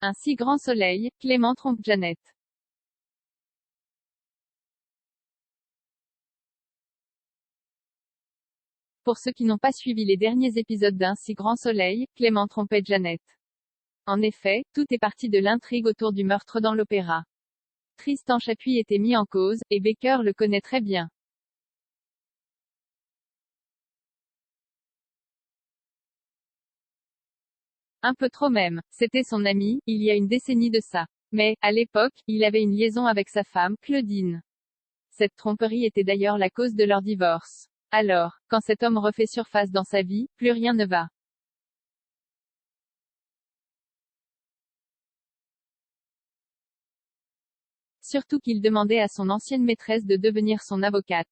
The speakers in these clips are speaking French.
Un si grand soleil, Clément trompe Janet. Pour ceux qui n'ont pas suivi les derniers épisodes d'Un si grand soleil, Clément trompait Janet. En effet, tout est parti de l'intrigue autour du meurtre dans l'opéra. Tristan Chapuis était mis en cause, et Baker le connaît très bien. Un peu trop même. C'était son ami, il y a une décennie de ça. Mais, à l'époque, il avait une liaison avec sa femme, Claudine. Cette tromperie était d'ailleurs la cause de leur divorce. Alors, quand cet homme refait surface dans sa vie, plus rien ne va. Surtout qu'il demandait à son ancienne maîtresse de devenir son avocate.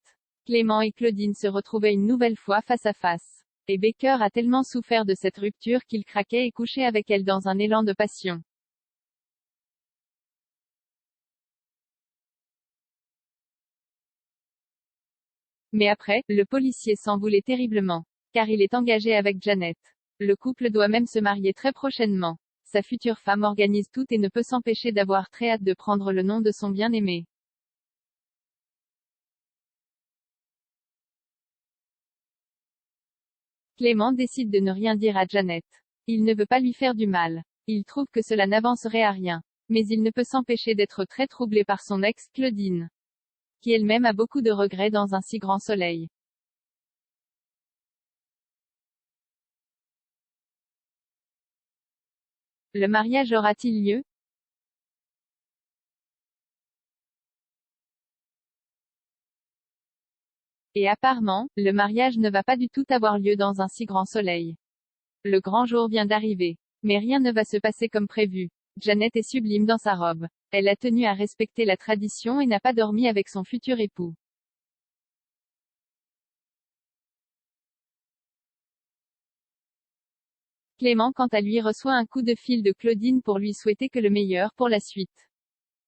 Clément et Claudine se retrouvaient une nouvelle fois face à face. Et Baker a tellement souffert de cette rupture qu'il craquait et couchait avec elle dans un élan de passion. Mais après, le policier s'en voulait terriblement. Car il est engagé avec Janet. Le couple doit même se marier très prochainement. Sa future femme organise tout et ne peut s'empêcher d'avoir très hâte de prendre le nom de son bien-aimé. Clément décide de ne rien dire à Janet. Il ne veut pas lui faire du mal. Il trouve que cela n'avancerait à rien. Mais il ne peut s'empêcher d'être très troublé par son ex, Claudine, qui elle-même a beaucoup de regrets dans Un si grand soleil. Le mariage aura-t-il lieu? Et apparemment, le mariage ne va pas du tout avoir lieu dans Un si grand soleil. Le grand jour vient d'arriver. Mais rien ne va se passer comme prévu. Janet est sublime dans sa robe. Elle a tenu à respecter la tradition et n'a pas dormi avec son futur époux. Clément quant à lui reçoit un coup de fil de Claudine pour lui souhaiter que le meilleur pour la suite.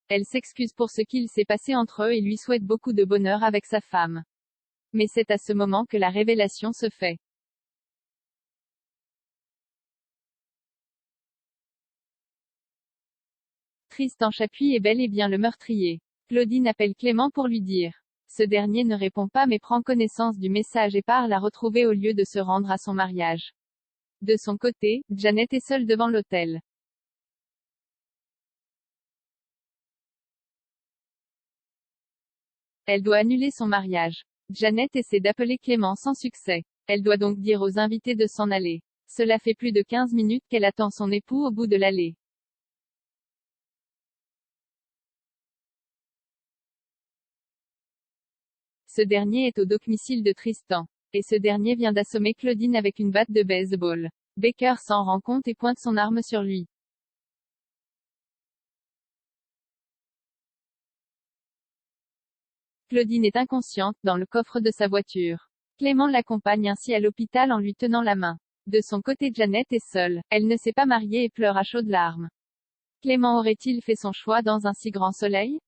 Elle s'excuse pour ce qu'il s'est passé entre eux et lui souhaite beaucoup de bonheur avec sa femme. Mais c'est à ce moment que la révélation se fait. Tristan Chapuis est bel et bien le meurtrier. Claudine appelle Clément pour lui dire. Ce dernier ne répond pas mais prend connaissance du message et part la retrouver au lieu de se rendre à son mariage. De son côté, Janet est seule devant l'autel. Elle doit annuler son mariage. Janet essaie d'appeler Clément sans succès. Elle doit donc dire aux invités de s'en aller. Cela fait plus de 15 minutes qu'elle attend son époux au bout de l'allée. Ce dernier est au domicile de Tristan. Et ce dernier vient d'assommer Claudine avec une batte de baseball. Baker s'en rend compte et pointe son arme sur lui. Claudine est inconsciente, dans le coffre de sa voiture. Clément l'accompagne ainsi à l'hôpital en lui tenant la main. De son côté Janet est seule. Elle ne s'est pas mariée et pleure à chaudes larmes. Clément aurait-il fait son choix dans Un si grand soleil?